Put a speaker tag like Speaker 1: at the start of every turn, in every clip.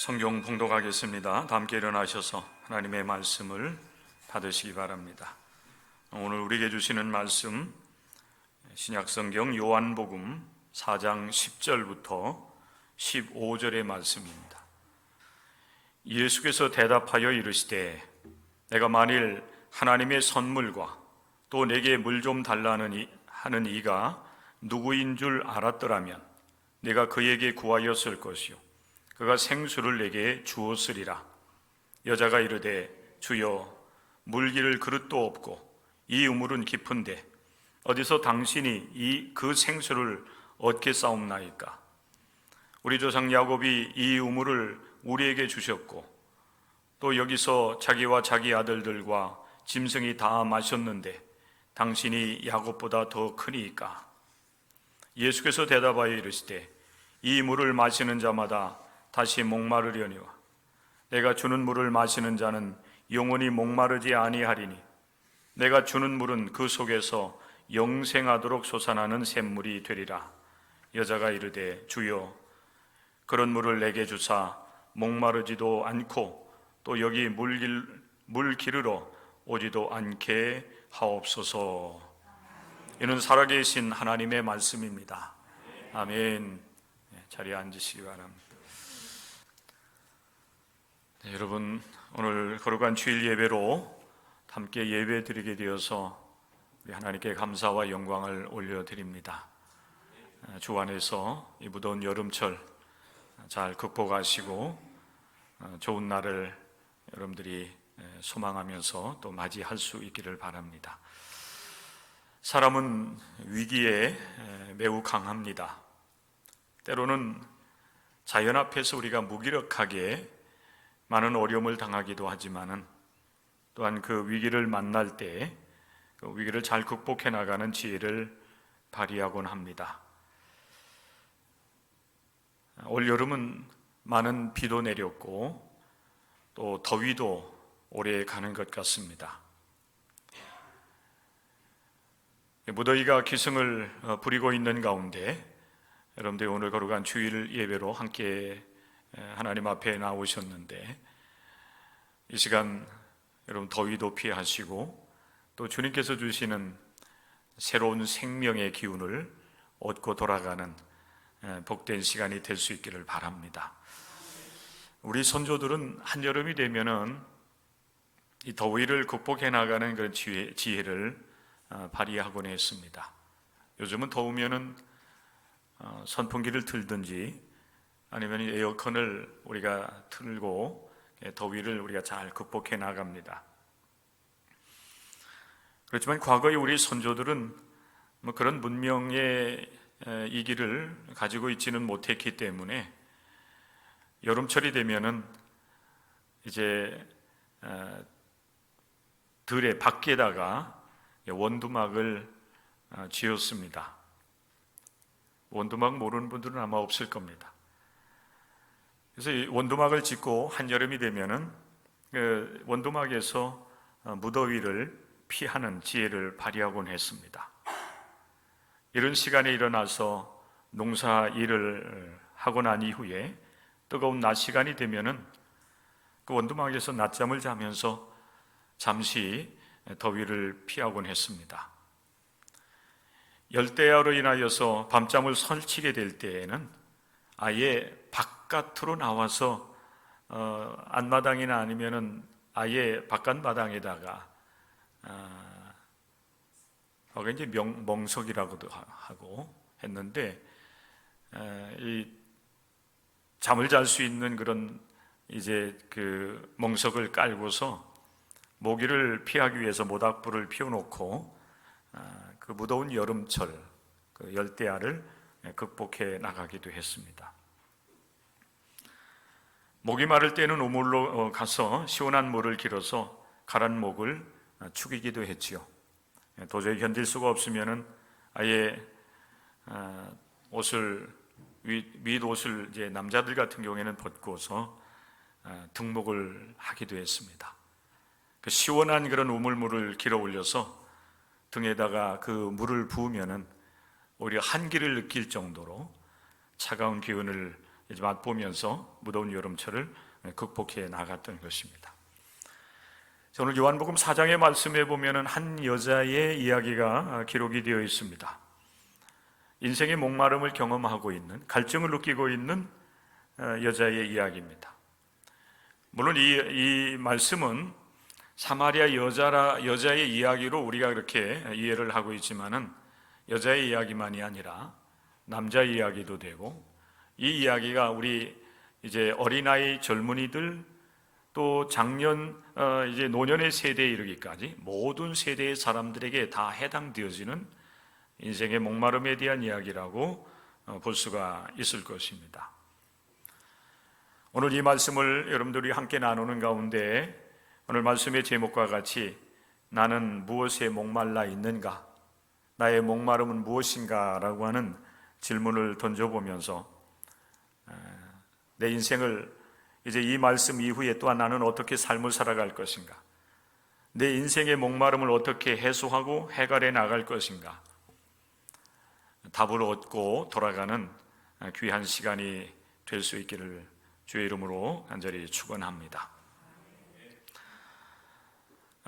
Speaker 1: 성경 봉독하겠습니다. 다 함께 일어나셔서 하나님의 말씀을 받으시기 바랍니다. 오늘 우리에게 주시는 말씀 신약성경 요한복음 4장 10절부터 15절의 말씀입니다. 예수께서 대답하여 이르시되 내가 만일 하나님의 선물과 또 내게 물 좀 달라는 하는 이가 누구인 줄 알았더라면 내가 그에게 구하였을 것이요 그가 생수를 내게 주었으리라. 여자가 이르되 주여 물기를 그릇도 없고 이 우물은 깊은데 어디서 당신이 그 생수를 얻겠사옵나이까? 우리 조상 야곱이 이 우물을 우리에게 주셨고 또 여기서 자기와 자기 아들들과 짐승이 다 마셨는데 당신이 야곱보다 더 크니이까? 예수께서 대답하여 이르시되 이 물을 마시는 자마다 다시 목마르려니와 내가 주는 물을 마시는 자는 영원히 목마르지 아니하리니 내가 주는 물은 그 속에서 영생하도록 솟아나는 샘물이 되리라. 여자가 이르되 주여 그런 물을 내게 주사 목마르지도 않고 또 여기 물 기르러 오지도 않게 하옵소서. 이는 살아계신 하나님의 말씀입니다. 아멘. 자리에 앉으시기 바랍니다. 네, 여러분 오늘 거룩한 주일 예배로 함께 예배 드리게 되어서 우리 하나님께 감사와 영광을 올려드립니다. 주 안에서 이 무더운 여름철 잘 극복하시고 좋은 날을 여러분들이 소망하면서 또 맞이할 수 있기를 바랍니다. 사람은 위기에 매우 강합니다. 때로는 자연 앞에서 우리가 무기력하게 많은 어려움을 당하기도 하지만은 또한 그 위기를 만날 때 그 위기를 잘 극복해 나가는 지혜를 발휘하곤 합니다. 올 여름은 많은 비도 내렸고 또 더위도 오래 가는 것 같습니다. 무더위가 기승을 부리고 있는 가운데 여러분들이 오늘 거룩한 주일 예배로 함께 하나님 앞에 나오셨는데 이 시간 여러분 더위도 피하시고 또 주님께서 주시는 새로운 생명의 기운을 얻고 돌아가는 복된 시간이 될 수 있기를 바랍니다. 우리 선조들은 한여름이 되면은 이 더위를 극복해 나가는 그런 지혜를 발휘하곤 했습니다. 요즘은 더우면은 선풍기를 틀든지 아니면 에어컨을 우리가 틀고 더위를 우리가 잘 극복해 나갑니다. 그렇지만 과거의 우리 선조들은 그런 문명의 이기를 가지고 있지는 못했기 때문에 여름철이 되면은 이제 들의 밖에다가 원두막을 지었습니다. 원두막 모르는 분들은 아마 없을 겁니다. 그래서 이 원두막을 짓고 한여름이 되면은 그 원두막에서 무더위를 피하는 지혜를 발휘하곤 했습니다. 이런 시간에 일어나서 농사 일을 하고 난 이후에 뜨거운 낮 시간이 되면은 그 원두막에서 낮잠을 자면서 잠시 더위를 피하곤 했습니다. 열대야로 인하여서 밤잠을 설치게 될 때에는 아예 바깥으로 나와서 안마당이나 아니면은 아예 바깥마당에다가 이제 멍석이라고도 하고 했는데 이 잠을 잘 수 있는 그런 이제 그 멍석을 깔고서 모기를 피하기 위해서 모닥불을 피워놓고 그 무더운 여름철 그 열대야를 극복해 나가기도 했습니다. 목이 마를 때는 우물로 가서 시원한 물을 길어서 가란 목을 축이기도 했지요. 도저히 견딜 수가 없으면은 아예 윗옷을 이제 남자들 같은 경우에는 벗고서 등목을 하기도 했습니다. 그 시원한 그런 우물물을 길어 올려서 등에다가 그 물을 부으면은 오히려 한기를 느낄 정도로 차가운 기운을 이제 맛보면서 무더운 여름철을 극복해 나갔던 것입니다. 오늘 요한복음 4장의 말씀에 보면은 한 여자의 이야기가 기록이 되어 있습니다. 인생의 목마름을 경험하고 있는, 갈증을 느끼고 있는 여자의 이야기입니다. 물론 이 말씀은 사마리아 여자의 이야기로 우리가 그렇게 이해를 하고 있지만은 여자의 이야기만이 아니라 남자의 이야기도 되고, 이 이야기가 우리 이제 어린아이 젊은이들 또 장년 이제 노년의 세대에 이르기까지 모든 세대의 사람들에게 다 해당되어지는 인생의 목마름에 대한 이야기라고 볼 수가 있을 것입니다. 오늘 이 말씀을 여러분들이 함께 나누는 가운데 오늘 말씀의 제목과 같이 나는 무엇에 목말라 있는가? 나의 목마름은 무엇인가? 라고 하는 질문을 던져보면서 내 인생을 이제 이 말씀 이후에 또한 나는 어떻게 삶을 살아갈 것인가? 내 인생의 목마름을 어떻게 해소하고 해결해 나갈 것인가? 답을 얻고 돌아가는 귀한 시간이 될 수 있기를 주의 이름으로 간절히 축원합니다.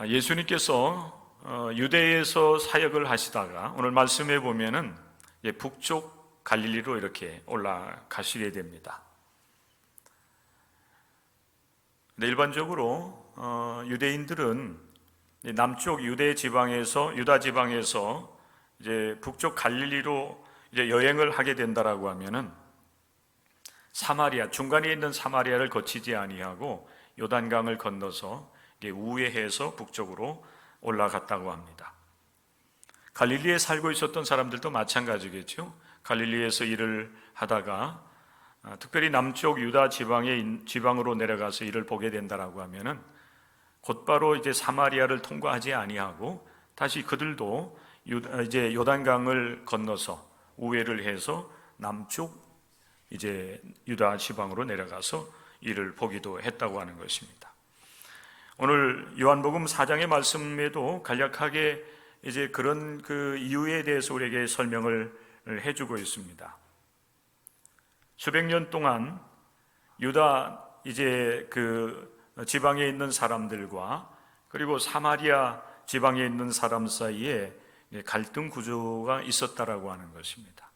Speaker 1: 예수님께서 유대에서 사역을 하시다가 오늘 말씀해 보면은 북쪽 갈릴리로 이렇게 올라가시게 됩니다. 근데 일반적으로 유대인들은 남쪽 유다 지방에서 이제 북쪽 갈릴리로 이제 여행을 하게 된다라고 하면은 사마리아 중간에 있는 사마리아를 거치지 아니하고 요단강을 건너서 우회해서 북쪽으로 올라갔다고 합니다. 갈릴리에 살고 있었던 사람들도 마찬가지겠죠. 갈릴리에서 일을 하다가 특별히 남쪽 유다 지방으로 내려가서 일을 보게 된다라고 하면은 곧바로 이제 사마리아를 통과하지 아니하고 다시 그들도 이제 요단강을 건너서 우회를 해서 남쪽 이제 유다 지방으로 내려가서 일을 보기도 했다고 하는 것입니다. 오늘 요한복음 4장의 말씀에도 간략하게 이제 그런 그 이유에 대해서 우리에게 설명을 해주고 있습니다. 수백 년 동안 유다 이제 그 지방에 있는 사람들과 그리고 사마리아 지방에 있는 사람 사이에 갈등 구조가 있었다라고 하는 것입니다.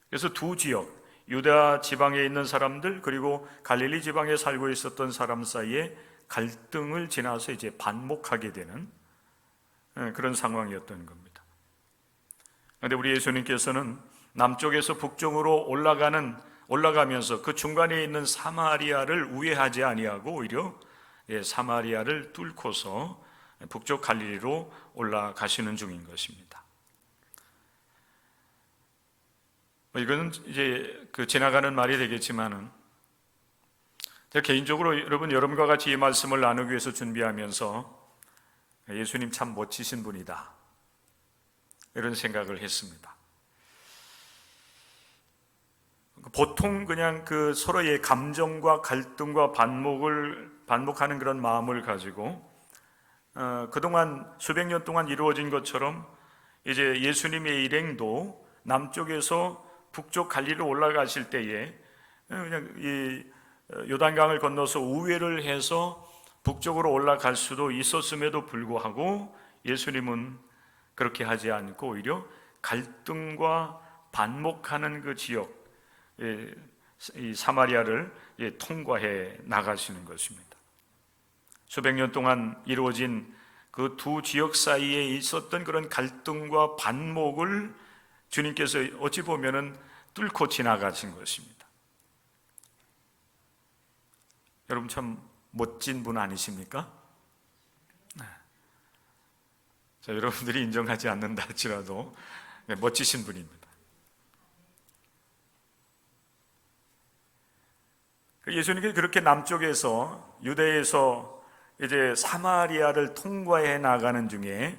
Speaker 1: 그래서 두 지역, 유다 지방에 있는 사람들 그리고 갈릴리 지방에 살고 있었던 사람 사이에 갈등을 지나서 이제 반목하게 되는 그런 상황이었던 겁니다. 그런데 우리 예수님께서는 남쪽에서 북쪽으로 올라가면서 그 중간에 있는 사마리아를 우회하지 아니하고 오히려 사마리아를 뚫고서 북쪽 갈릴리로 올라가시는 중인 것입니다. 이거는 이제 그 지나가는 말이 되겠지만은 제가 개인적으로 여러분과 같이 이 말씀을 나누기 위해서 준비하면서 예수님 참 멋지신 분이다 이런 생각을 했습니다. 보통 그냥 그 서로의 감정과 갈등과 반목하는 그런 마음을 가지고 그동안 수백 년 동안 이루어진 것처럼 이제 예수님의 일행도 남쪽에서 북쪽 갈릴리로 올라가실 때에 그냥 이 요단강을 건너서 우회를 해서 북쪽으로 올라갈 수도 있었음에도 불구하고 예수님은 그렇게 하지 않고 오히려 갈등과 반목하는 그 지역 이 사마리아를 통과해 나가시는 것입니다. 수백 년 동안 이루어진 그 두 지역 사이에 있었던 그런 갈등과 반목을 주님께서 어찌 보면은 뚫고 지나가신 것입니다. 여러분 참 멋진 분 아니십니까? 자, 여러분들이 인정하지 않는다 할지라도 멋지신 분입니다. 예수님께서 그렇게 남쪽에서 유대에서 이제 사마리아를 통과해 나가는 중에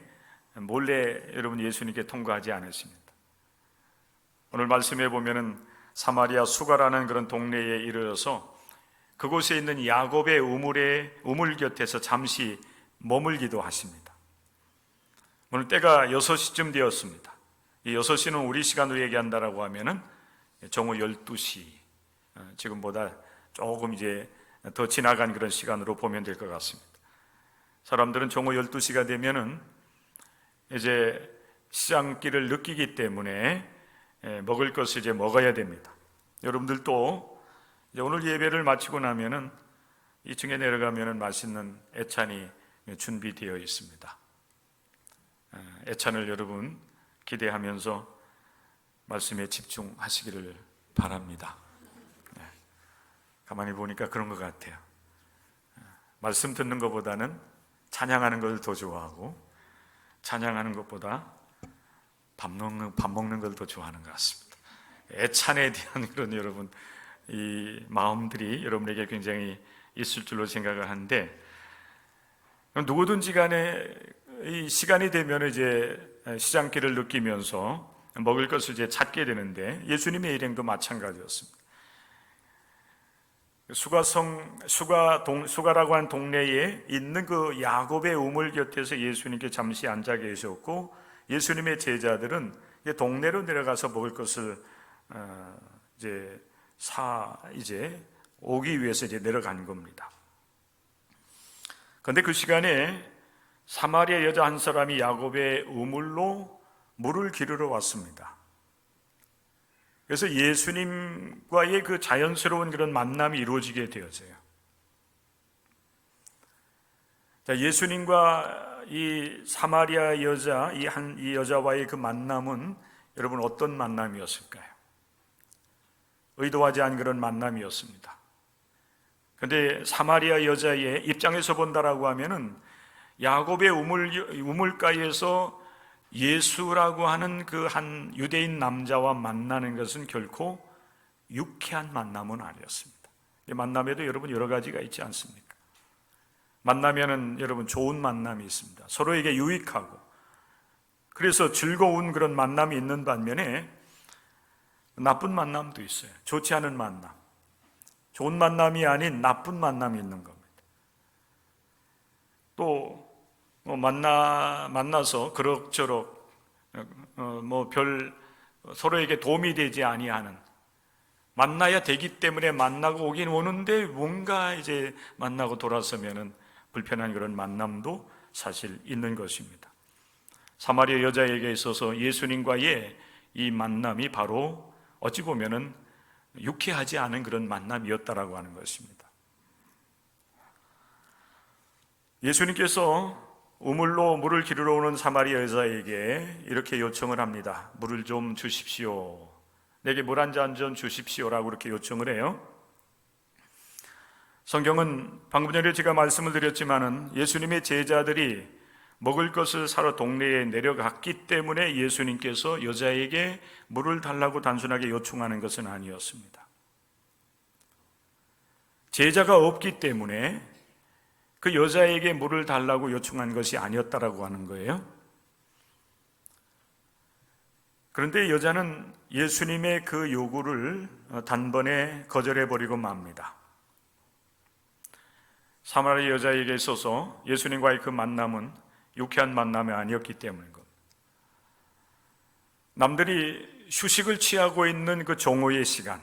Speaker 1: 몰래 여러분 예수님께 통과하지 않으십니다. 오늘 말씀해 보면은 사마리아 수가라는 그런 동네에 이르러서 그곳에 있는 야곱의 우물 곁에서 잠시 머물기도 하십니다. 오늘 때가 6시쯤 되었습니다. 이 6시는 우리 시간으로 얘기한다라고 하면은 정오 12시 지금보다 조금 이제 더 지나간 그런 시간으로 보면 될 것 같습니다. 사람들은 정오 12시가 되면은 이제 시장길을 느끼기 때문에 먹을 것을 이제 먹어야 됩니다. 여러분들도 이제 오늘 예배를 마치고 나면은 2층에 내려가면은 맛있는 애찬이 준비되어 있습니다. 애찬을 여러분 기대하면서 말씀에 집중하시기를 바랍니다. 가만히 보니까 그런 것 같아요. 말씀 듣는 것보다는 찬양하는 것을 더 좋아하고 찬양하는 것보다 밥 먹는 걸 더 좋아하는 것 같습니다. 애찬에 대한 그런 여러분 이 마음들이 여러분에게 굉장히 있을 줄로 생각을 하는데, 누구든지 간에 이 시간이 되면 이제 시장길을 느끼면서 먹을 것을 이제 찾게 되는데, 예수님의 일행도 마찬가지였습니다. 수가라고 하는 동네에 있는 그 야곱의 우물 곁에서 예수님께 잠시 앉아 계셨고, 예수님의 제자들은 동네로 내려가서 먹을 것을 이제 오기 위해서 이제 내려간 겁니다. 그런데 그 시간에 사마리아 여자 한 사람이 야곱의 우물로 물을 기르러 왔습니다. 그래서 예수님과의 그 자연스러운 그런 만남이 이루어지게 되었어요. 자, 예수님과 이 사마리아 여자, 이 여자와의 그 만남은 여러분 어떤 만남이었을까요? 의도하지 않은 그런 만남이었습니다. 그런데 사마리아 여자의 입장에서 본다라고 하면은 야곱의 우물가에서 예수라고 하는 그 한 유대인 남자와 만나는 것은 결코 유쾌한 만남은 아니었습니다. 이 만남에도 여러분 여러 가지가 있지 않습니까? 만나면은 여러분 좋은 만남이 있습니다. 서로에게 유익하고 그래서 즐거운 그런 만남이 있는 반면에 나쁜 만남도 있어요. 좋지 않은 만남, 좋은 만남이 아닌 나쁜 만남이 있는 겁니다. 또 만나서 그럭저럭 서로에게 도움이 되지 아니하는, 만나야 되기 때문에 만나고 오긴 오는데 뭔가 이제 만나고 돌아서면은 불편한 그런 만남도 사실 있는 것입니다. 사마리아 여자에게 있어서 예수님과의 이 만남이 바로 어찌 보면은 유쾌하지 않은 그런 만남이었다라고 하는 것입니다. 예수님께서 우물로 물을 기르러 오는 사마리아 여자에게 이렇게 요청을 합니다. 물을 좀 주십시오. 내게 물 한 잔 좀 주십시오라고 이렇게 요청을 해요. 성경은 방금 전에 제가 말씀을 드렸지만은 예수님의 제자들이 먹을 것을 사러 동네에 내려갔기 때문에 예수님께서 여자에게 물을 달라고 단순하게 요청하는 것은 아니었습니다. 제자가 없기 때문에 그 여자에게 물을 달라고 요청한 것이 아니었다라고 하는 거예요. 그런데 여자는 예수님의 그 요구를 단번에 거절해버리고 맙니다. 사마리아 여자에게 있어서 예수님과의 그 만남은 유쾌한 만남이 아니었기 때문인 겁니다. 남들이 휴식을 취하고 있는 그 정오의 시간,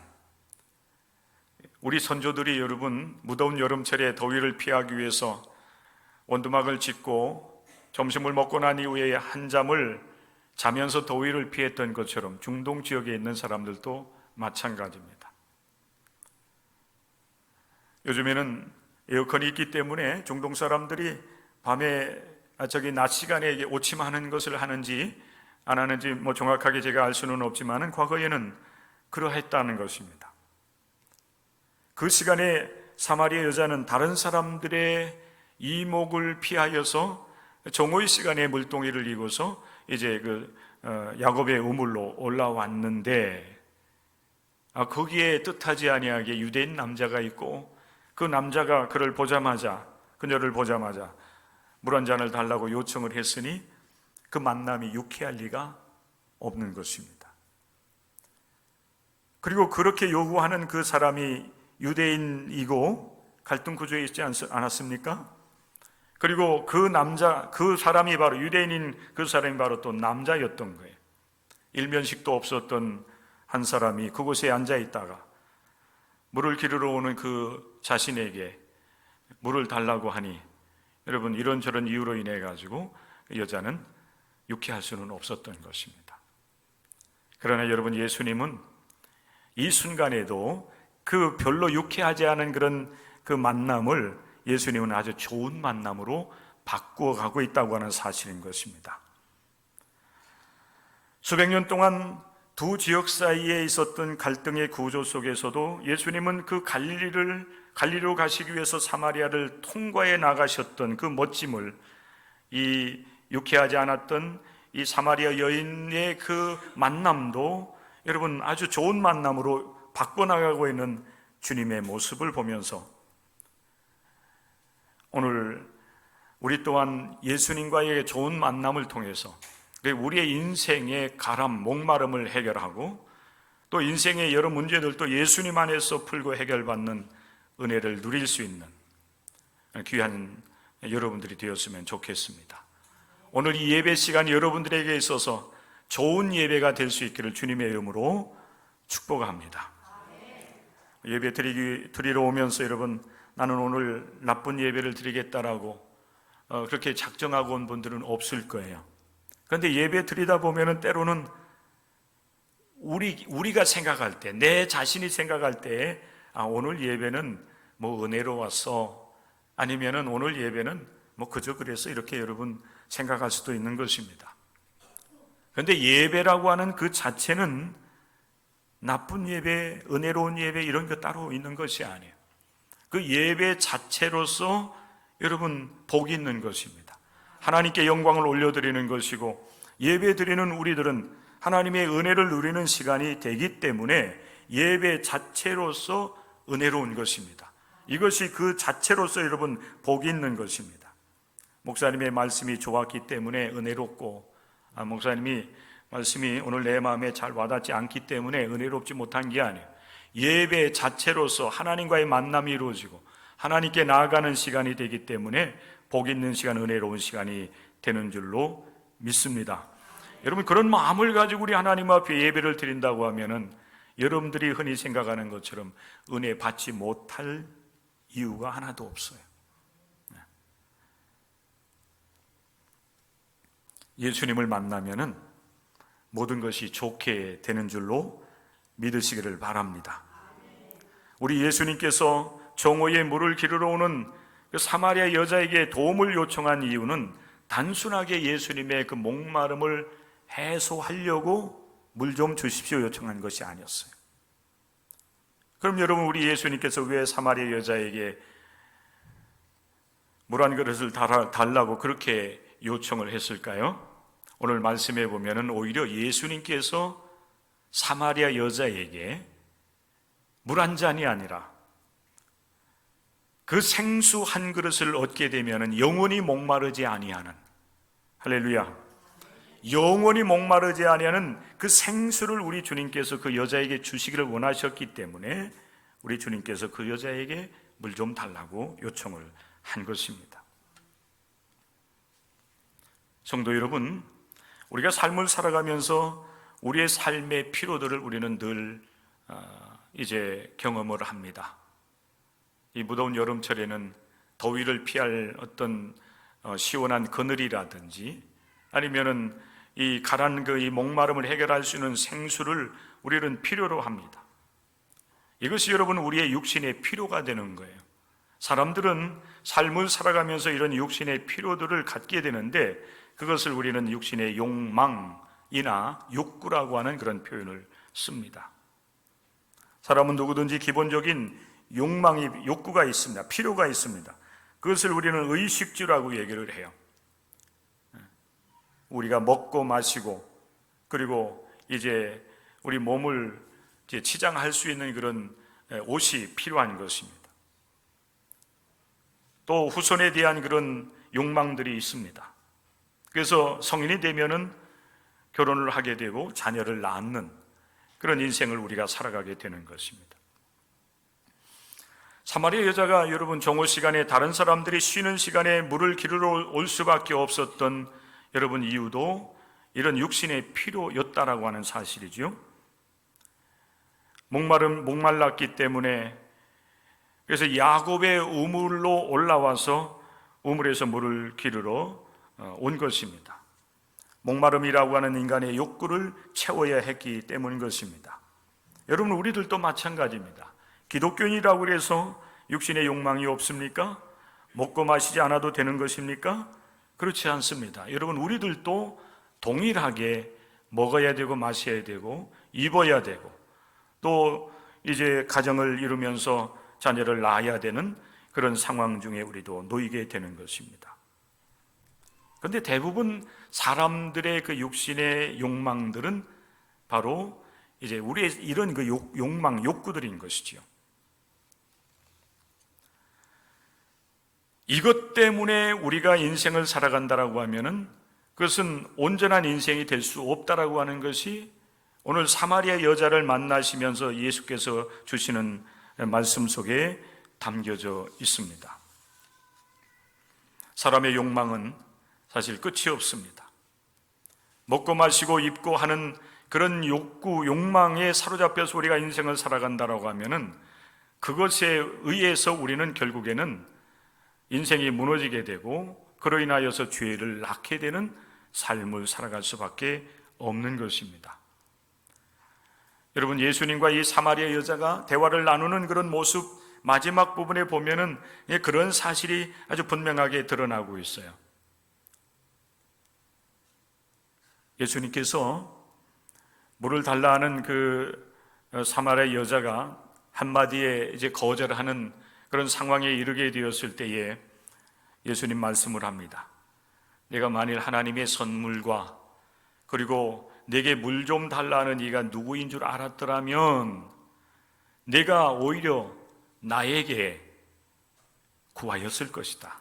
Speaker 1: 우리 선조들이 여러분 무더운 여름철에 더위를 피하기 위해서 원두막을 짓고 점심을 먹고 난 이후에 한잠을 자면서 더위를 피했던 것처럼 중동 지역에 있는 사람들도 마찬가지입니다. 요즘에는 에어컨이 있기 때문에 중동 사람들이 밤에 낮 시간에 오침하는 것을 하는지 안 하는지 정확하게 제가 알 수는 없지만 과거에는 그러했다는 것입니다. 그 시간에 사마리아 여자는 다른 사람들의 이목을 피하여서 정오의 시간에 물동이를 이고서 이제 야곱의 우물로 올라왔는데, 거기에 뜻하지 아니하게 유대인 남자가 있고 그 남자가 그녀를 보자마자 물 한 잔을 달라고 요청을 했으니 그 만남이 유쾌할 리가 없는 것입니다. 그리고 그렇게 요구하는 그 사람이 유대인이고 갈등 구조에 있지 않았습니까? 그리고 그 사람이 바로 유대인인 그 사람이 바로 또 남자였던 거예요. 일면식도 없었던 한 사람이 그곳에 앉아 있다가 물을 기르러 오는 그 자신에게 물을 달라고 하니 여러분 이런저런 이유로 인해 가지고 여자는 유쾌할 수는 없었던 것입니다. 그러나 여러분 예수님은 이 순간에도 그 별로 유쾌하지 않은 그런 그 만남을 예수님은 아주 좋은 만남으로 바꾸어 가고 있다고 하는 사실인 것입니다. 수백 년 동안 두 지역 사이에 있었던 갈등의 구조 속에서도 예수님은 그 갈릴리로 가시기 위해서 사마리아를 통과해 나가셨던 그 멋짐을 이 유쾌하지 않았던 이 사마리아 여인의 그 만남도 여러분 아주 좋은 만남으로 바꿔나가고 있는 주님의 모습을 보면서 오늘 우리 또한 예수님과의 좋은 만남을 통해서 우리의 인생의 가람, 목마름을 해결하고 또 인생의 여러 문제들도 예수님 안에서 풀고 해결받는 은혜를 누릴 수 있는 귀한 여러분들이 되었으면 좋겠습니다. 오늘 이 예배 시간이 여러분들에게 있어서 좋은 예배가 될 수 있기를 주님의 이름으로 축복합니다. 예배 드리러 오면서 여러분 나는 오늘 나쁜 예배를 드리겠다라고 그렇게 작정하고 온 분들은 없을 거예요. 그런데 예배 드리다 보면은 때로는 우리가 생각할 때, 내 자신이 생각할 때, 오늘 예배는 뭐 은혜로 왔어. 아니면은 오늘 예배는 뭐 그저 그래서 이렇게 여러분 생각할 수도 있는 것입니다. 그런데 예배라고 하는 그 자체는 나쁜 예배, 은혜로운 예배 이런 거 따로 있는 것이 아니에요. 그 예배 자체로서 여러분 복이 있는 것입니다. 하나님께 영광을 올려드리는 것이고 예배 드리는 우리들은 하나님의 은혜를 누리는 시간이 되기 때문에 예배 자체로서 은혜로운 것입니다. 이것이 그 자체로서 여러분 복이 있는 것입니다. 목사님의 말씀이 좋았기 때문에 은혜롭고 목사님이 말씀이 오늘 내 마음에 잘 와닿지 않기 때문에 은혜롭지 못한 게 아니에요. 예배 자체로서 하나님과의 만남이 이루어지고 하나님께 나아가는 시간이 되기 때문에 복 있는 시간, 은혜로운 시간이 되는 줄로 믿습니다. 여러분 그런 마음을 가지고 우리 하나님 앞에 예배를 드린다고 하면은 여러분들이 흔히 생각하는 것처럼 은혜 받지 못할 이유가 하나도 없어요. 예수님을 만나면은 모든 것이 좋게 되는 줄로 믿으시기를 바랍니다. 우리 예수님께서 정오에 물을 기르러 오는 그 사마리아 여자에게 도움을 요청한 이유는 단순하게 예수님의 그 목마름을 해소하려고 물 좀 주십시오 요청한 것이 아니었어요. 그럼 여러분 우리 예수님께서 왜 사마리아 여자에게 물 한 그릇을 달라고 그렇게 요청을 했을까요? 오늘 말씀해 보면은 오히려 예수님께서 사마리아 여자에게 물 한 잔이 아니라 그 생수 한 그릇을 얻게 되면은 영원히 목마르지 아니하는, 할렐루야, 영원히 목마르지 아니하는 그 생수를 우리 주님께서 그 여자에게 주시기를 원하셨기 때문에 우리 주님께서 그 여자에게 물 좀 달라고 요청을 한 것입니다. 성도 여러분, 우리가 삶을 살아가면서 우리의 삶의 피로들을 우리는 늘 이제 경험을 합니다. 이 무더운 여름철에는 더위를 피할 어떤 시원한 그늘이라든지 아니면은 이 가란 이 목마름을 해결할 수 있는 생수를 우리는 필요로 합니다. 이것이 여러분 우리의 육신의 필요가 되는 거예요. 사람들은 삶을 살아가면서 이런 육신의 필요들을 갖게 되는데 그것을 우리는 육신의 욕망이나 욕구라고 하는 그런 표현을 씁니다. 사람은 누구든지 기본적인 욕구가 있습니다. 필요가 있습니다. 그것을 우리는 의식주라고 얘기를 해요. 우리가 먹고 마시고 그리고 이제 우리 몸을 이제 치장할 수 있는 그런 옷이 필요한 것입니다. 또 후손에 대한 그런 욕망들이 있습니다. 그래서 성인이 되면은 결혼을 하게 되고 자녀를 낳는 그런 인생을 우리가 살아가게 되는 것입니다. 사마리아 여자가 여러분 정오 시간에 다른 사람들이 쉬는 시간에 물을 기르러 올 수밖에 없었던 여러분 이유도 이런 육신의 필요였다라고 하는 사실이죠. 목말랐기 때문에 그래서 야곱의 우물로 올라와서 우물에서 물을 기르러 온 것입니다. 목마름이라고 하는 인간의 욕구를 채워야 했기 때문인 것입니다. 여러분, 우리들도 마찬가지입니다. 기독교인이라고 해서 육신의 욕망이 없습니까? 먹고 마시지 않아도 되는 것입니까? 그렇지 않습니다. 여러분, 우리들도 동일하게 먹어야 되고 마셔야 되고 입어야 되고 또 이제 가정을 이루면서 자녀를 낳아야 되는 그런 상황 중에 우리도 놓이게 되는 것입니다. 그런데 대부분 사람들의 그 육신의 욕망들은 바로 이제 우리의 이런 그 욕망, 욕구들인 것이지요. 이것 때문에 우리가 인생을 살아간다라고 하면은 그것은 온전한 인생이 될 수 없다라고 하는 것이 오늘 사마리아 여자를 만나시면서 예수께서 주시는 말씀 속에 담겨져 있습니다. 사람의 욕망은 사실 끝이 없습니다. 먹고 마시고 입고 하는 그런 욕구, 욕망에 사로잡혀서 우리가 인생을 살아간다라고 하면은 그것에 의해서 우리는 결국에는 인생이 무너지게 되고 그로 인하여서 죄를 낳게 되는 삶을 살아갈 수밖에 없는 것입니다. 여러분, 예수님과 이 사마리아 여자가 대화를 나누는 그런 모습 마지막 부분에 보면은 그런 사실이 아주 분명하게 드러나고 있어요. 예수님께서 물을 달라 하는 그 사마리아 여자가 한마디에 이제 거절하는 그런 상황에 이르게 되었을 때에 예수님 말씀을 합니다. 내가 만일 하나님의 선물과 그리고 내게 물 좀 달라는 이가 누구인 줄 알았더라면 내가 오히려 나에게 구하였을 것이다.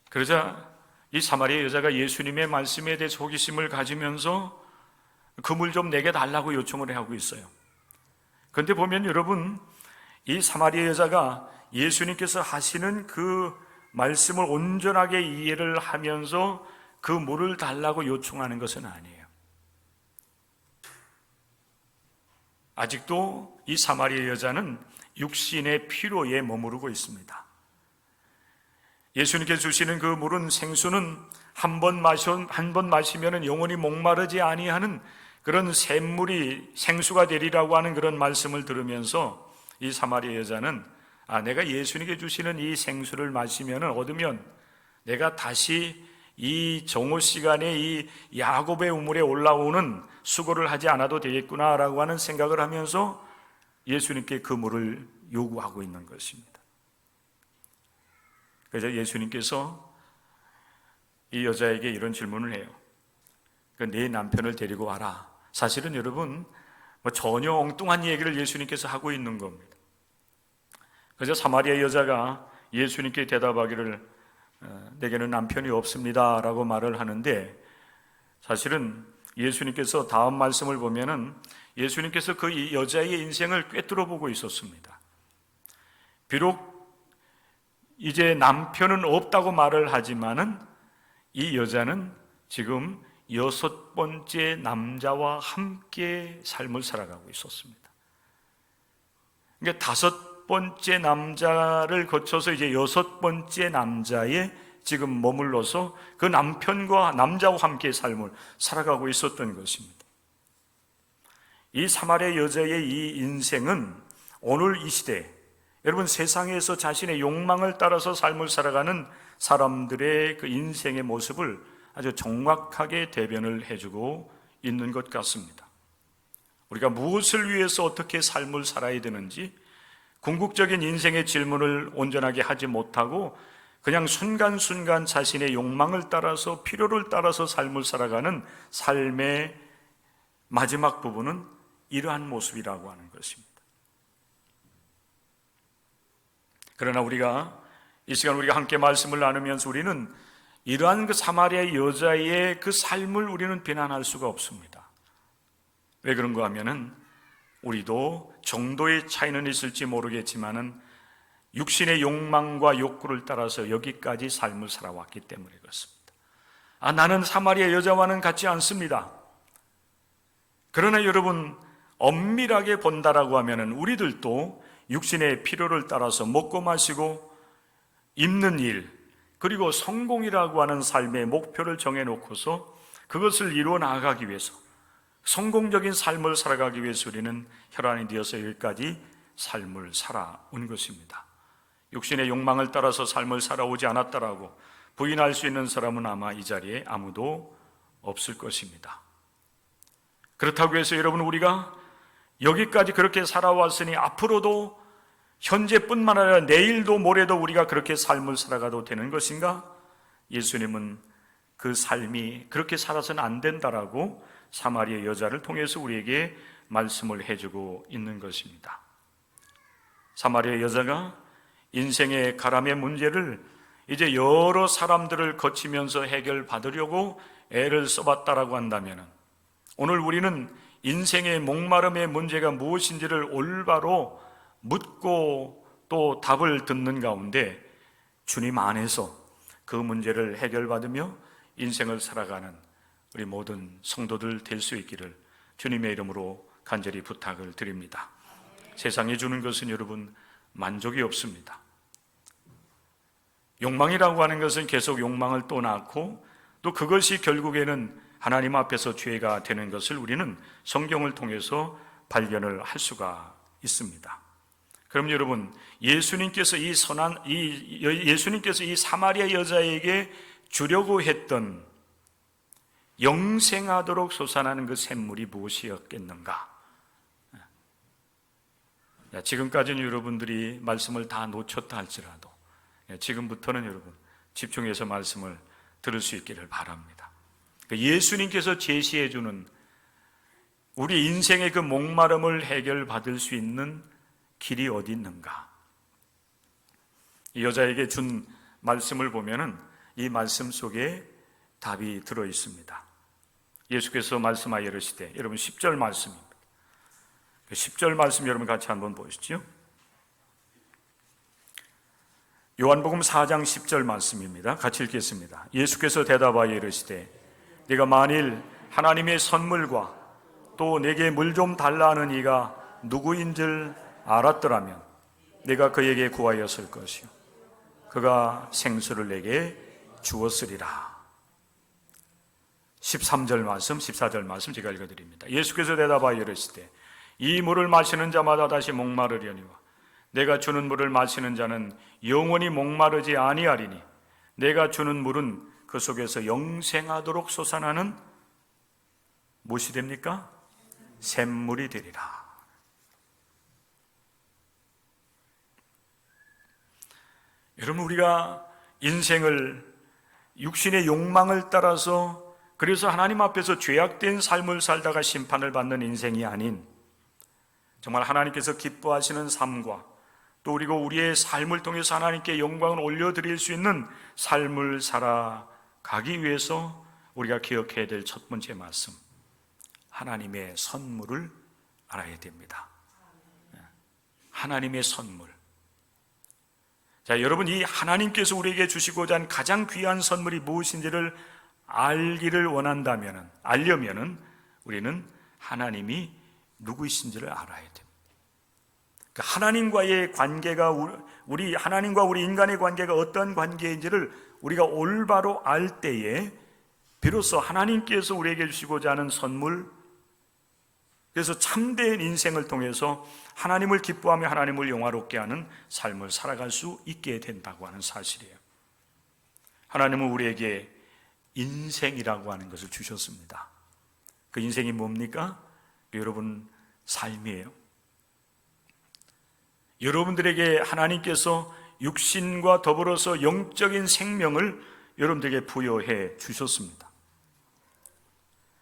Speaker 1: 그러자 이 사마리아 여자가 예수님의 말씀에 대해 호기심을 가지면서 그 물 좀 내게 달라고 요청을 하고 있어요. 그런데 보면 여러분, 이 사마리아 여자가 예수님께서 하시는 그 말씀을 온전하게 이해를 하면서 그 물을 달라고 요청하는 것은 아니에요. 아직도 이 사마리아 여자는 육신의 피로에 머무르고 있습니다. 예수님께서 주시는 그 물은 생수는 한 번 마시면 영원히 목마르지 아니하는 그런 샘물이 생수가 되리라고 하는 그런 말씀을 들으면서 이 사마리아 여자는 내가 예수님께 주시는 이 생수를 얻으면 내가 다시 이 정오 시간에 이 야곱의 우물에 올라오는 수고를 하지 않아도 되겠구나라고 하는 생각을 하면서 예수님께 그 물을 요구하고 있는 것입니다. 그래서 예수님께서 이 여자에게 이런 질문을 해요. 네 남편을 데리고 와라. 사실은 여러분 전혀 엉뚱한 얘기를 예수님께서 하고 있는 겁니다. 그래서 사마리아 여자가 예수님께 대답하기를 내게는 남편이 없습니다 라고 말을 하는데, 사실은 예수님께서 다음 말씀을 보면은 예수님께서 그 여자의 인생을 꿰뚫어 보고 있었습니다. 비록 이제 남편은 없다고 말을 하지만은 이 여자는 지금 6번째 남자와 함께 삶을 살아가고 있었습니다. 그러니까 5번째 남자를 거쳐서 이제 6번째 남자에 지금 머물러서 그 남자와 함께 삶을 살아가고 있었던 것입니다. 이 사마리아 여자의 이 인생은 오늘 이 시대, 여러분 세상에서 자신의 욕망을 따라서 삶을 살아가는 사람들의 그 인생의 모습을 아주 정확하게 대변을 해주고 있는 것 같습니다. 우리가 무엇을 위해서 어떻게 삶을 살아야 되는지 궁극적인 인생의 질문을 온전하게 하지 못하고 그냥 순간순간 자신의 욕망을 따라서 필요를 따라서 삶을 살아가는 삶의 마지막 부분은 이러한 모습이라고 하는 것입니다. 그러나 우리가 이 시간 우리가 함께 말씀을 나누면서 우리는 이러한 그 사마리아 여자의 그 삶을 우리는 비난할 수가 없습니다. 왜 그런가 하면은 우리도 정도의 차이는 있을지 모르겠지만은 육신의 욕망과 욕구를 따라서 여기까지 삶을 살아왔기 때문에 그렇습니다. 나는 사마리아 여자와는 같지 않습니다. 그러나 여러분, 엄밀하게 본다라고 하면은 우리들도 육신의 필요를 따라서 먹고 마시고 입는 일, 그리고 성공이라고 하는 삶의 목표를 정해놓고서 그것을 이루어 나아가기 위해서, 성공적인 삶을 살아가기 위해서 우리는 혈안이 되어서 여기까지 삶을 살아온 것입니다. 육신의 욕망을 따라서 삶을 살아오지 않았다라고 부인할 수 있는 사람은 아마 이 자리에 아무도 없을 것입니다. 그렇다고 해서 여러분, 우리가 여기까지 그렇게 살아왔으니 앞으로도 현재뿐만 아니라 내일도 모레도 우리가 그렇게 삶을 살아가도 되는 것인가? 예수님은 그 삶이 그렇게 살아서는 안 된다라고 사마리아 여자를 통해서 우리에게 말씀을 해주고 있는 것입니다. 사마리아 여자가 인생의 가람의 문제를 이제 여러 사람들을 거치면서 해결받으려고 애를 써봤다라고 한다면, 오늘 우리는 인생의 목마름의 문제가 무엇인지를 올바로 묻고 또 답을 듣는 가운데 주님 안에서 그 문제를 해결받으며 인생을 살아가는 우리 모든 성도들 될 수 있기를 주님의 이름으로 간절히 부탁을 드립니다. 세상에 주는 것은 여러분 만족이 없습니다. 욕망이라고 하는 것은 계속 욕망을 또 낳고, 또 그것이 결국에는 하나님 앞에서 죄가 되는 것을 우리는 성경을 통해서 발견을 할 수가 있습니다. 그럼 여러분, 예수님께서 이 사마리아 여자에게 주려고 했던 영생하도록 솟아나는 그 샘물이 무엇이었겠는가? 지금까지는 여러분들이 말씀을 다 놓쳤다 할지라도 지금부터는 여러분 집중해서 말씀을 들을 수 있기를 바랍니다. 예수님께서 제시해 주는 우리 인생의 그 목마름을 해결받을 수 있는 길이 어디 있는가? 이 여자에게 준 말씀을 보면은 이 말씀 속에 답이 들어 있습니다. 예수께서 말씀하여 이르시되, 여러분 10절 말씀입니다. 10절 말씀 여러분 같이 한번 보시죠. 요한복음 4장 10절 말씀입니다. 같이 읽겠습니다. 예수께서 대답하여 이르시되, 네가 만일 하나님의 선물과 또 내게 물 좀 달라 하는 이가 누구인 줄 알았더라면 내가 그에게 구하였을 것이요 그가 생수를 내게 주었으리라. 13절 말씀, 14절 말씀 제가 읽어드립니다. 예수께서 대답하여 이르시되, 이 물을 마시는 자마다 다시 목마르려니와 내가 주는 물을 마시는 자는 영원히 목마르지 아니하리니 내가 주는 물은 그 속에서 영생하도록 솟아나는 무엇이 됩니까? 샘물이 되리라. 여러분, 우리가 인생을 육신의 욕망을 따라서, 그래서 하나님 앞에서 죄악된 삶을 살다가 심판을 받는 인생이 아닌, 정말 하나님께서 기뻐하시는 삶과 또 그리고 우리의 삶을 통해서 하나님께 영광을 올려드릴 수 있는 삶을 살아가기 위해서 우리가 기억해야 될 첫 번째 말씀, 하나님의 선물을 알아야 됩니다. 하나님의 선물. 자, 여러분, 이 하나님께서 우리에게 주시고자 한 가장 귀한 선물이 무엇인지를 알기를 원한다면, 알려면은 우리는 하나님이 누구이신지를 알아야 됩니다. 하나님과의 관계가, 하나님과 우리 인간의 관계가 어떤 관계인지를 우리가 올바로 알 때에 비로소 하나님께서 우리에게 주시고자 하는 선물, 그래서 참된 인생을 통해서 하나님을 기뻐하며 하나님을 영화롭게 하는 삶을 살아갈 수 있게 된다고 하는 사실이에요. 하나님은 우리에게 인생이라고 하는 것을 주셨습니다. 그 인생이 뭡니까? 여러분 삶이에요. 여러분들에게 하나님께서 육신과 더불어서 영적인 생명을 여러분들에게 부여해 주셨습니다.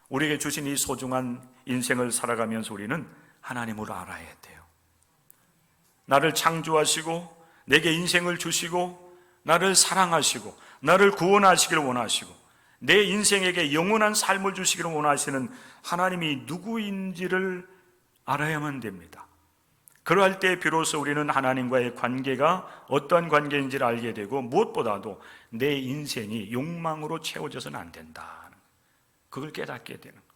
Speaker 1: 우리에게 주신 이 소중한 인생을 살아가면서 우리는 하나님을 알아야 돼요. 나를 창조하시고 내게 인생을 주시고 나를 사랑하시고 나를 구원하시기를 원하시고 내 인생에게 영원한 삶을 주시기를 원하시는 하나님이 누구인지를 알아야만 됩니다. 그러할 때 비로소 우리는 하나님과의 관계가 어떠한 관계인지를 알게 되고, 무엇보다도 내 인생이 욕망으로 채워져서는 안 된다, 그걸 깨닫게 되는 거예요.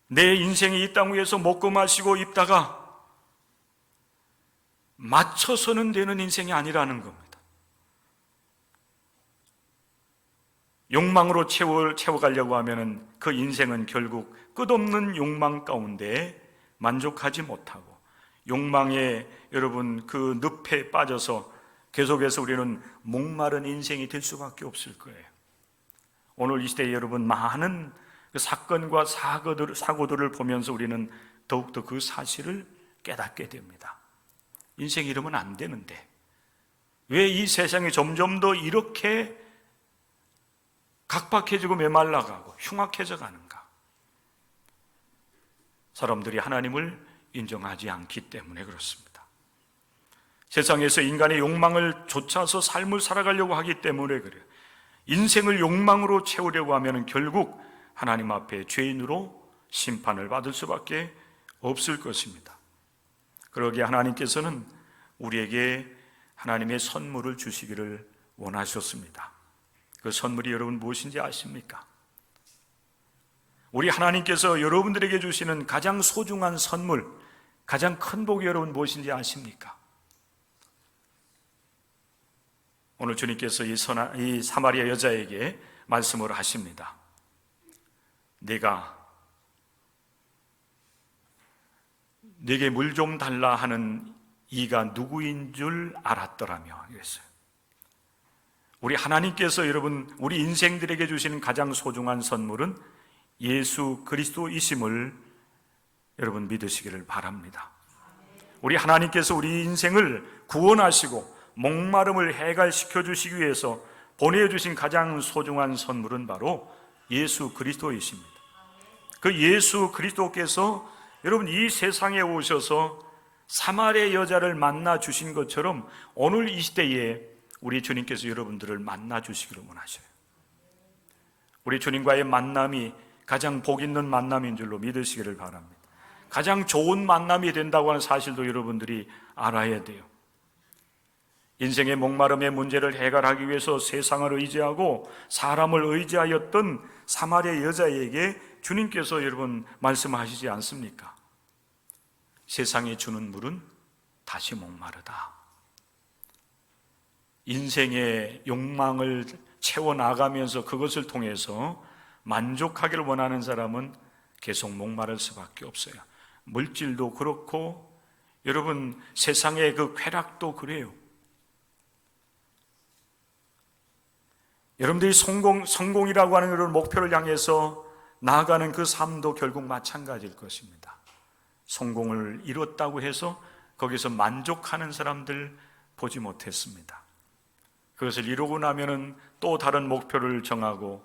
Speaker 1: 내 인생이 이 땅 위에서 먹고 마시고 입다가 맞춰서는 되는 인생이 아니라는 겁니다. 욕망으로 채워가려고 하면은 그 인생은 결국 끝없는 욕망 가운데 만족하지 못하고 욕망에 여러분 그 늪에 빠져서 계속해서 우리는 목마른 인생이 될 수밖에 없을 거예요. 오늘 이 시대에 여러분 많은 그 사건과 사고들을 보면서 우리는 더욱더 그 사실을 깨닫게 됩니다. 인생이 이러면 안 되는데 왜 이 세상이 점점 더 이렇게 각박해지고 메말라가고 흉악해져 가는가? 사람들이 하나님을 인정하지 않기 때문에 그렇습니다. 세상에서 인간의 욕망을 좇아서 삶을 살아가려고 하기 때문에 그래요. 인생을 욕망으로 채우려고 하면 결국 하나님 앞에 죄인으로 심판을 받을 수밖에 없을 것입니다. 그러기에 하나님께서는 우리에게 하나님의 선물을 주시기를 원하셨습니다. 그 선물이 여러분 무엇인지 아십니까? 우리 하나님께서 여러분들에게 주시는 가장 소중한 선물, 가장 큰 복이 여러분 무엇인지 아십니까? 오늘 주님께서 이 사마리아 여자에게 말씀을 하십니다. 내게 물 좀 달라 하는 이가 누구인 줄 알았더라며 이랬어요. 우리 하나님께서 여러분 우리 인생들에게 주시는 가장 소중한 선물은 예수 그리스도이심을 여러분 믿으시기를 바랍니다. 우리 하나님께서 우리 인생을 구원하시고 목마름을 해갈시켜 주시기 위해서 보내주신 가장 소중한 선물은 바로 예수 그리스도이십니다. 그 예수 그리스도께서 여러분 이 세상에 오셔서 사마리아 여자를 만나 주신 것처럼 오늘 이 시대에 우리 주님께서 여러분들을 만나 주시기를 원하셔요. 우리 주님과의 만남이 가장 복 있는 만남인 줄로 믿으시기를 바랍니다. 가장 좋은 만남이 된다고 하는 사실도 여러분들이 알아야 돼요. 인생의 목마름의 문제를 해결하기 위해서 세상을 의지하고 사람을 의지하였던 사마리아 여자에게 주님께서 여러분 말씀하시지 않습니까? 세상이 주는 물은 다시 목마르다. 인생의 욕망을 채워나가면서 그것을 통해서 만족하기를 원하는 사람은 계속 목마를 수밖에 없어요. 물질도 그렇고 여러분 세상의 그 쾌락도 그래요. 여러분들이 성공이라고 하는 그런 목표를 향해서 나아가는 그 삶도 결국 마찬가지일 것입니다. 성공을 이뤘다고 해서 거기서 만족하는 사람들 보지 못했습니다. 그것을 이루고 나면은 또 다른 목표를 정하고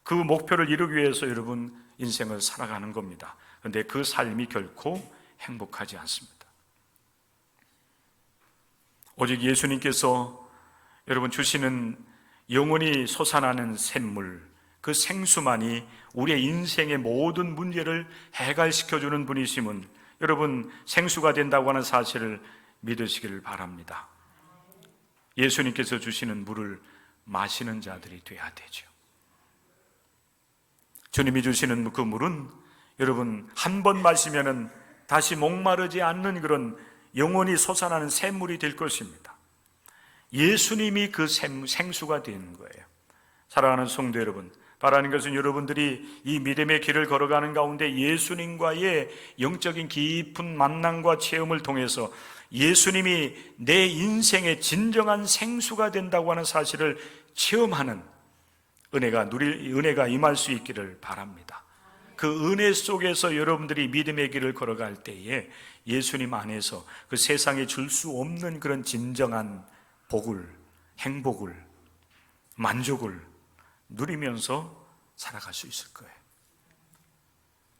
Speaker 1: 그 목표를 이루기 위해서 여러분 인생을 살아가는 겁니다. 그런데 그 삶이 결코 행복하지 않습니다. 오직 예수님께서 여러분 주시는 영원히 솟아나는 샘물, 그 생수만이 우리의 인생의 모든 문제를 해결시켜주는 분이심은 여러분 생수가 된다고 하는 사실을 믿으시기를 바랍니다. 예수님께서 주시는 물을 마시는 자들이 돼야 되죠. 주님이 주시는 그 물은 여러분 한 번 마시면은 다시 목마르지 않는 그런 영원히 솟아나는 샘물이 될 것입니다. 예수님이 그 생수가 되는 거예요. 사랑하는 성도 여러분, 바라는 것은 여러분들이 이 믿음의 길을 걸어가는 가운데 예수님과의 영적인 깊은 만남과 체험을 통해서 예수님이 내 인생의 진정한 생수가 된다고 하는 사실을 체험하는 은혜가 임할 수 있기를 바랍니다. 그 은혜 속에서 여러분들이 믿음의 길을 걸어갈 때에 예수님 안에서 그 세상에 줄 수 없는 그런 진정한 복을, 행복을, 만족을 누리면서 살아갈 수 있을 거예요.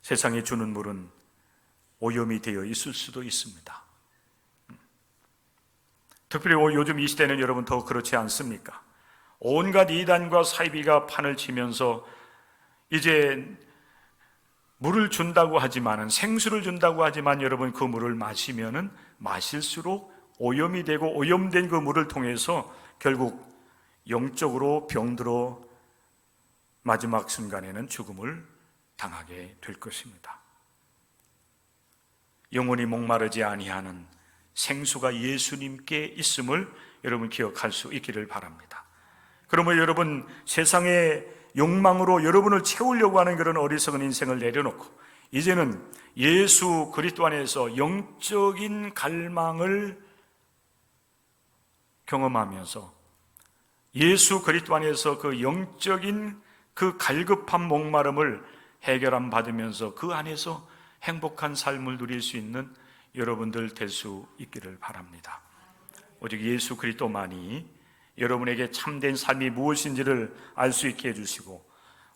Speaker 1: 세상에 주는 물은 오염이 되어 있을 수도 있습니다. 특별히 요즘 이 시대는 여러분 더 그렇지 않습니까? 온갖 이단과 사이비가 판을 치면서 이제 물을 준다고 하지만은 생수를 준다고 하지만 여러분 그 물을 마시면은 마실수록 오염이 되고 오염된 그 물을 통해서 결국 영적으로 병들어 마지막 순간에는 죽음을 당하게 될 것입니다. 영원히 목마르지 아니하는 생수가 예수님께 있음을 여러분 기억할 수 있기를 바랍니다. 그러면 여러분, 세상의 욕망으로 여러분을 채우려고 하는 그런 어리석은 인생을 내려놓고 이제는 예수 그리스도 안에서 영적인 갈망을 경험하면서 예수 그리스도 안에서 그 영적인 그 갈급한 목마름을 해결함 받으면서 그 안에서 행복한 삶을 누릴 수 있는 여러분들 될 수 있기를 바랍니다. 오직 예수 그리스도만이 여러분에게 참된 삶이 무엇인지를 알 수 있게 해주시고,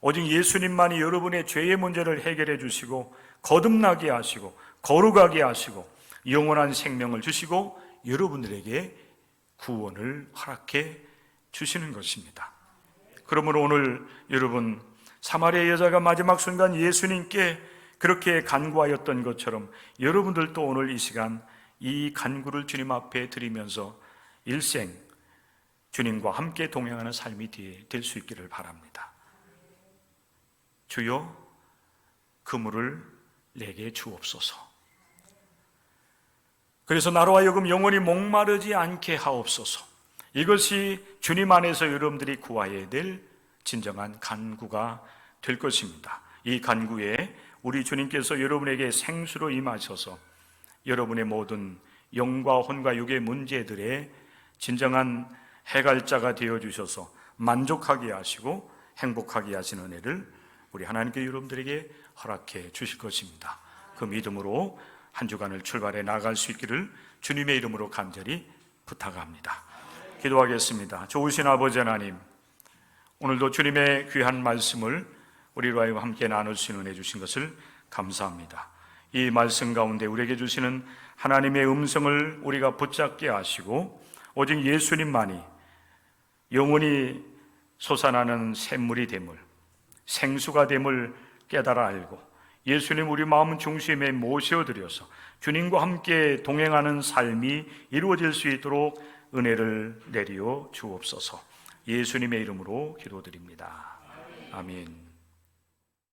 Speaker 1: 오직 예수님만이 여러분의 죄의 문제를 해결해 주시고 거듭나게 하시고 거룩하게 하시고 영원한 생명을 주시고 여러분들에게 구원을 허락해 주시는 것입니다. 그러므로 오늘 여러분, 사마리아 여자가 마지막 순간 예수님께 그렇게 간구하였던 것처럼 여러분들도 오늘 이 시간 이 간구를 주님 앞에 드리면서 일생 주님과 함께 동행하는 삶이 될 수 있기를 바랍니다. 주여, 그물을 내게 주옵소서. 그래서 나로 하여금 영원히 목마르지 않게 하옵소서. 이것이 주님 안에서 여러분들이 구해야 될 진정한 간구가 될 것입니다. 이 간구에 우리 주님께서 여러분에게 생수로 임하셔서 여러분의 모든 영과 혼과 육의 문제들의 진정한 해갈자가 되어주셔서 만족하게 하시고 행복하게 하시는 은혜를 우리 하나님께 여러분들에게 허락해 주실 것입니다. 그 믿음으로 한 주간을 출발해 나갈 수 있기를 주님의 이름으로 간절히 부탁합니다. 기도하겠습니다. 좋으신 아버지 하나님, 오늘도 주님의 귀한 말씀을 우리로 하여금 함께 나눌 수 있는 은혜 주신 것을 감사합니다. 이 말씀 가운데 우리에게 주시는 하나님의 음성을 우리가 붙잡게 하시고 오직 예수님만이 영원히 솟아나는 샘물이 됨을, 생수가 됨을 깨달아 알고 예수님 우리 마음 중심에 모셔드려서 주님과 함께 동행하는 삶이 이루어질 수 있도록 은혜를 내리어 주옵소서. 예수님의 이름으로 기도드립니다. 아멘.